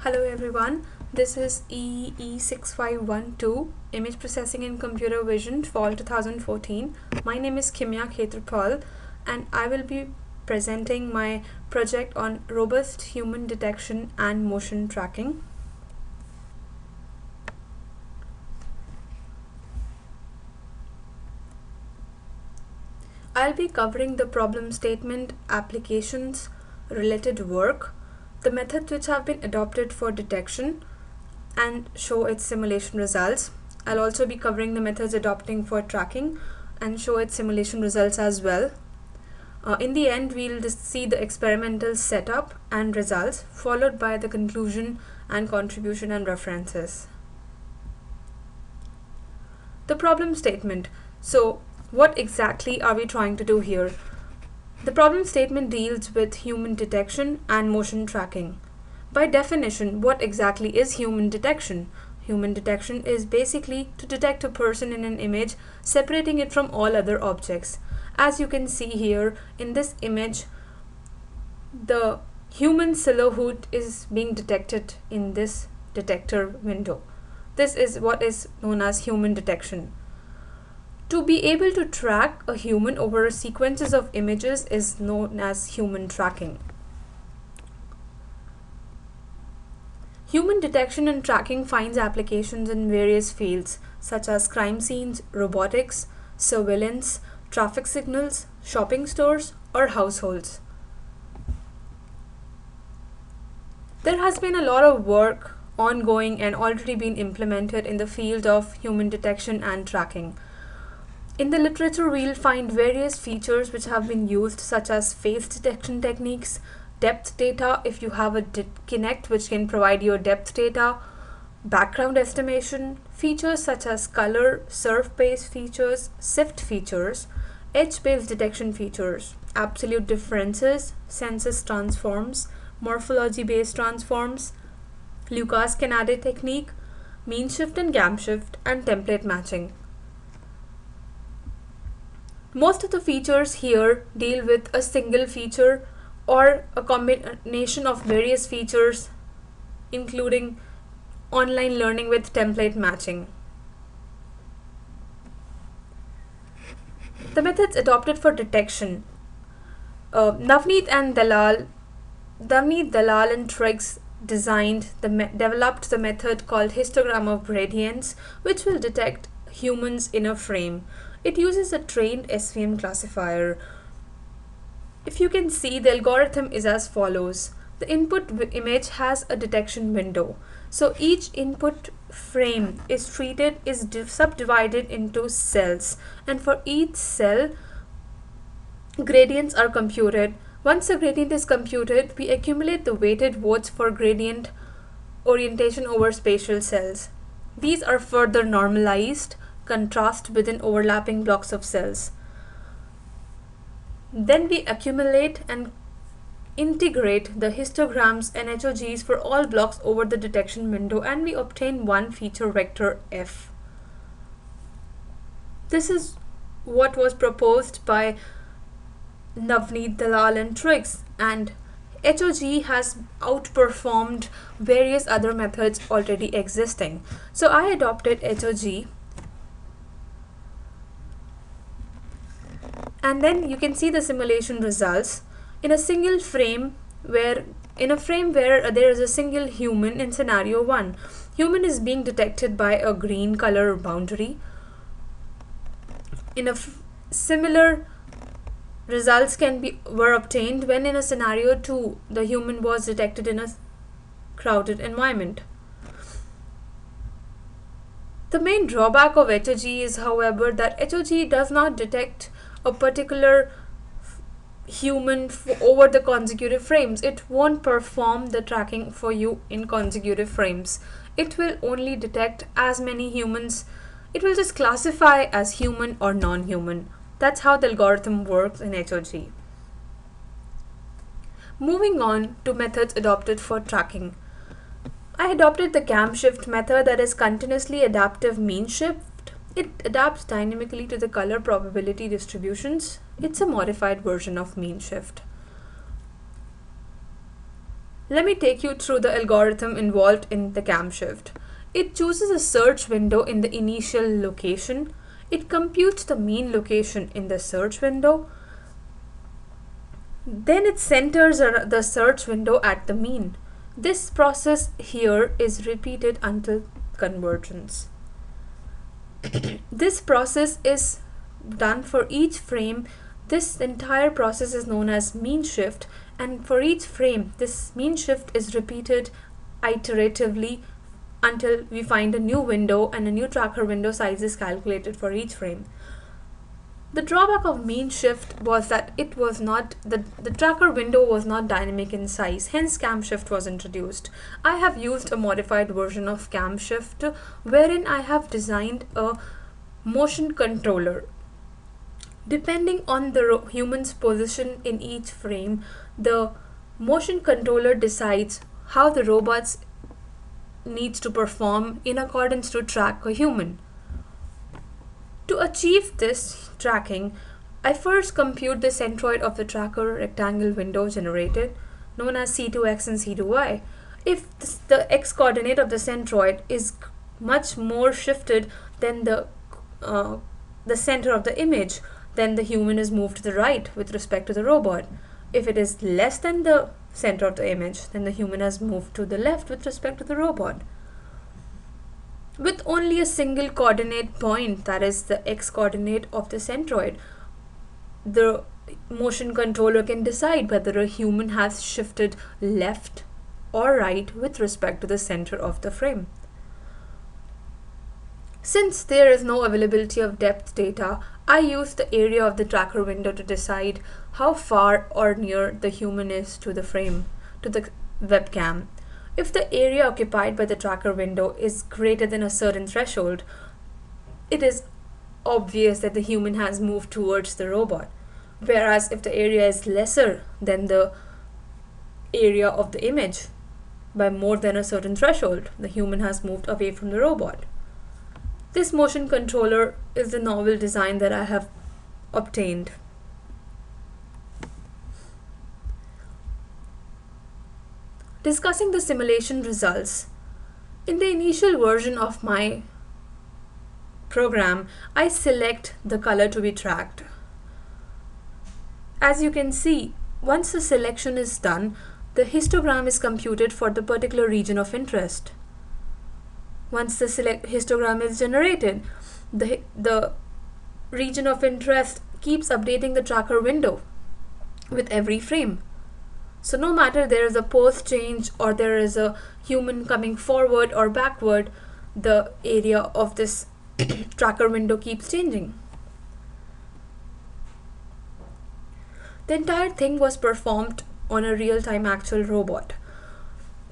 Hello everyone, this is EEE 6512 Image Processing in Computer Vision Fall 2014. My name is Kimya Khetrapal and I will be presenting my project on robust human detection and motion tracking. I'll be covering the problem statement, applications, related work, the methods which have been adopted for detection, and show its simulation results. I'll also be covering the methods adopting for tracking and show its simulation results as well. In the end, we'll just see the experimental setup and results, followed by the conclusion and contribution and references. The problem statement. So, what exactly are we trying to do here? The problem statement deals with human detection and motion tracking. By definition, what exactly is human detection? Human detection is basically to detect a person in an image, separating it from all other objects. As you can see here in this image, the human silhouette is being detected in this detector window. This is what is known as human detection. To be able to track a human over sequences of images is known as human tracking. Human detection and tracking finds applications in various fields such as crime scenes, robotics, surveillance, traffic signals, shopping stores, or households. There has been a lot of work ongoing and already been implemented in the field of human detection and tracking. In the literature, we'll find various features which have been used, such as face detection techniques, depth data if you have a Kinect which can provide your depth data, background estimation, features such as color, surf-based features, SIFT features, edge-based detection features, absolute differences, census transforms, morphology-based transforms, Lucas-Canade technique, mean shift and gam shift, and template matching. Most of the features here deal with a single feature or a combination of various features, including online learning with template matching. The methods adopted for detection. Navneet Dalal and Triggs developed the method called histogram of gradients, which will detect humans in a frame. It uses a trained SVM classifier. If you can see, the algorithm is as follows. The input image has a detection window. So each input frame is subdivided into cells, and for each cell, gradients are computed. Once a gradient is computed, we accumulate the weighted votes for gradient orientation over spatial cells. These are further normalized, contrast within overlapping blocks of cells. Then we accumulate and integrate the histograms and HOGs for all blocks over the detection window, and we obtain one feature vector F. This is what was proposed by Navneet Dalal and Triggs, and HOG has outperformed various other methods already existing. So I adopted HOG. And then you can see the simulation results in a single frame where there is a single human in scenario 1. Human is being detected by a green color boundary. In a similar results were obtained when in a scenario 2 the human was detected in a crowded environment. The main drawback of HOG is, however, that HOG does not detect a particular human over the consecutive frames. It won't perform the tracking for you in consecutive frames. It will only detect as many humans. It will just classify as human or non-human. That's how the algorithm works in HOG. Moving on to methods adopted for tracking. I adopted the gam shift method, that is continuously adaptive mean shift. It adapts dynamically to the color probability distributions. It's a modified version of mean shift. Let me take you through the algorithm involved in the camshift. It chooses a search window in the initial location. It computes the mean location in the search window. Then it centers the search window at the mean. This process here is repeated until convergence. This process is done for each frame. This entire process is known as mean shift, and for each frame this mean shift is repeated iteratively until we find a new window, and a new tracker window size is calculated for each frame. The drawback of mean shift was that it was not the tracker window was not dynamic in size, hence camshift was introduced. I have used a modified version of camshift wherein I have designed a motion controller. Depending on the human's position in each frame, the motion controller decides how the robots needs to perform in accordance to track a human. To achieve this tracking, I first compute the centroid of the tracker rectangle window generated, known as C2x and C2y. If the x coordinate of the centroid is much more shifted than the center of the image, then the human is moved to the right with respect to the robot. If it is less than the center of the image, then the human has moved to the left with respect to the robot. With only a single coordinate point, that is the x coordinate of the centroid, the motion controller can decide whether a human has shifted left or right with respect to the center of the frame. Since there is no availability of depth data, I use the area of the tracker window to decide how far or near the human is to the frame, to the webcam. If the area occupied by the tracker window is greater than a certain threshold, it is obvious that the human has moved towards the robot. Whereas if the area is lesser than the area of the image by more than a certain threshold, the human has moved away from the robot. This motion controller is the novel design that I have obtained. Discussing the simulation results. In the initial version of my program, I select the color to be tracked. As you can see, once the selection is done, the histogram is computed for the particular region of interest. Once the histogram is generated, the region of interest keeps updating the tracker window with every frame. So no matter there is a pose change or there is a human coming forward or backward, the area of this tracker window keeps changing. The entire thing was performed on a real-time actual robot.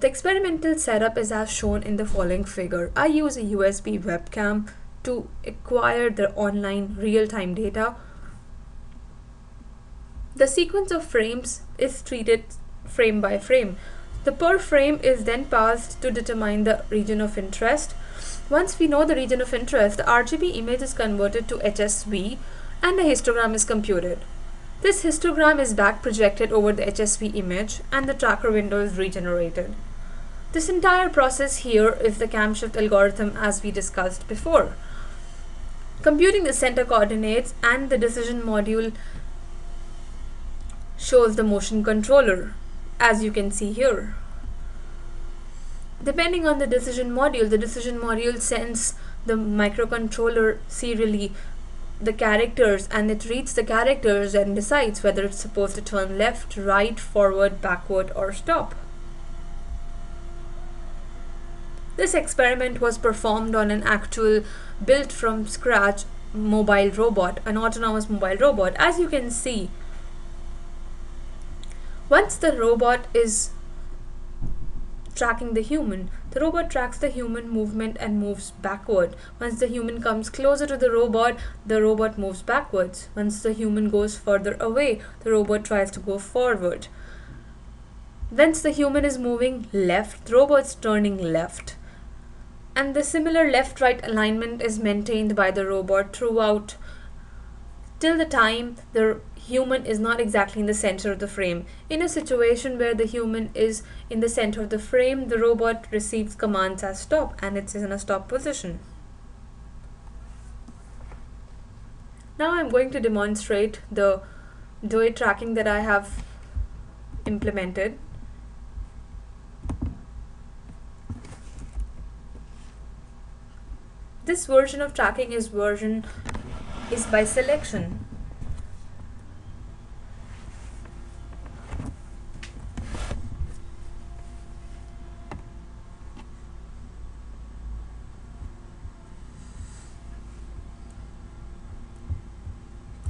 The experimental setup is as shown in the following figure. I use a USB webcam to acquire the online real-time data. The sequence of frames is treated frame by frame. The per frame is then passed to determine the region of interest. Once we know the region of interest, the RGB image is converted to HSV and a histogram is computed. This histogram is back projected over the HSV image and the tracker window is regenerated. This entire process here is the camshift algorithm as we discussed before. Computing the center coordinates and the decision module shows the motion controller, as you can see here. Depending on the decision module sends the microcontroller serially the characters, and it reads the characters and decides whether it's supposed to turn left, right, forward, backward, or stop. This experiment was performed on an actual built from scratch mobile robot, an autonomous mobile robot. As you can see, once the robot is tracking the human, the robot tracks the human movement and moves backward. Once the human comes closer to the robot moves backwards. Once the human goes further away, the robot tries to go forward. Once the human is moving left, the robot's turning left. And the similar left-right alignment is maintained by the robot throughout till the time the human is not exactly in the center of the frame. In a situation where the human is in the center of the frame, the robot receives commands as stop, and it is in a stop position. Now I'm going to demonstrate the DOE tracking that I have implemented. This version of tracking is by selection.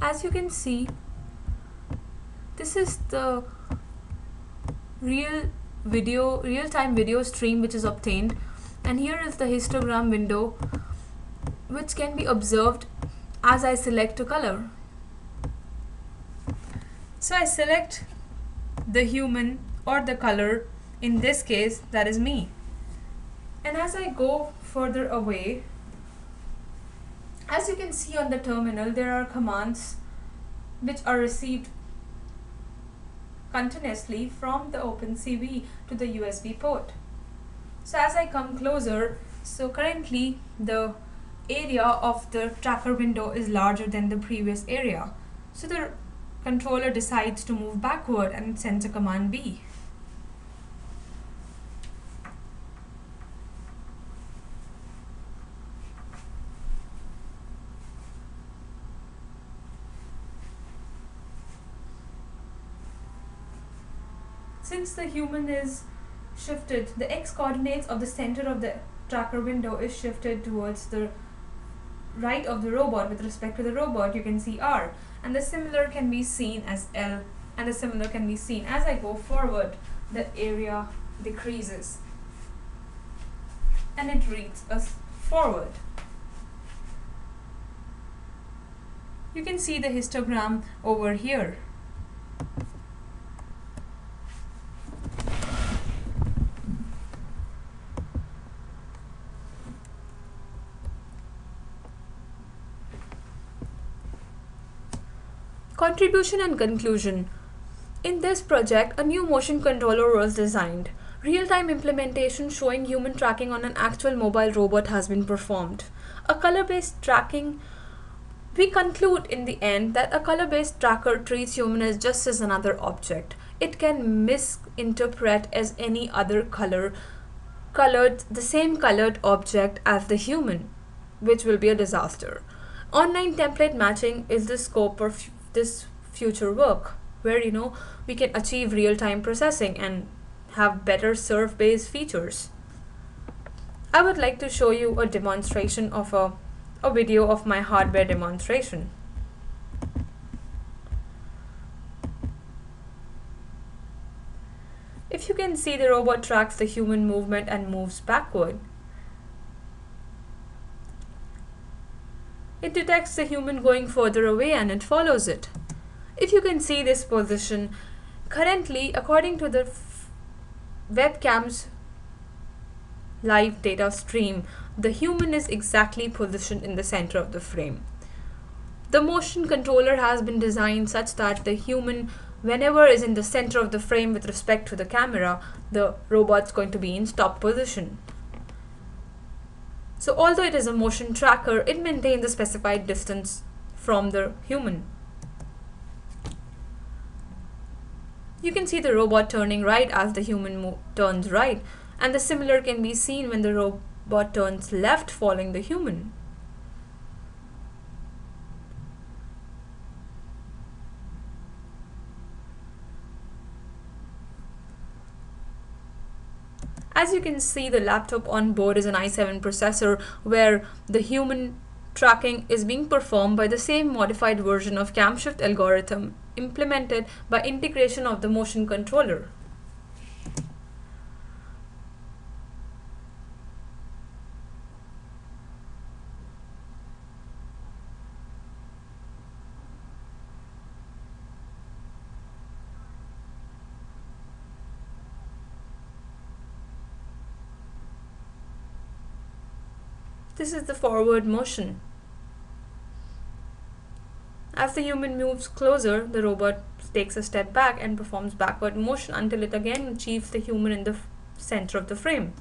As you can see, this is the real-time video stream which is obtained, and here is the histogram window which can be observed as I select a color. So I select the human or the color, in this case that is me, and as I go further away, as you can see on the terminal, there are commands which are received continuously from the OpenCV to the USB port. So as I come closer, so currently the area of the tracker window is larger than the previous area. So the controller decides to move backward and sends a command B. Since the human is shifted, the x coordinates of the center of the tracker window is shifted towards the right of the robot. With respect to the robot, you can see R, and the similar can be seen as L, and the similar can be seen as I go forward. The area decreases and it reads us forward. You can see the histogram over here. Contribution and conclusion. In this project, a new motion controller was designed. Real-time implementation showing human tracking on an actual mobile robot has been performed. A color-based tracking. We conclude in the end that a color-based tracker treats human as just as another object. It can misinterpret as any other the same colored object as the human, which will be a disaster. Online template matching is the scope of this future work, where we can achieve real-time processing and have better serve-based features. I would like to show you a demonstration of a video of my hardware demonstration. If you can see, the robot tracks the human movement and moves backward. It detects the human going further away and it follows it. If you can see this position, currently according to the webcam's live data stream, the human is exactly positioned in the center of the frame. The motion controller has been designed such that the human, whenever is in the center of the frame with respect to the camera, the robot's going to be in stop position. So although it is a motion tracker, it maintains the specified distance from the human. You can see the robot turning right as the human turns right, and the similar can be seen when the robot turns left following the human. As you can see, the laptop on board is an i7 processor, where the human tracking is being performed by the same modified version of camshift algorithm implemented by integration of the motion controller. This is the forward motion. As the human moves closer, the robot takes a step back and performs backward motion until it again achieves the human in the center of the frame.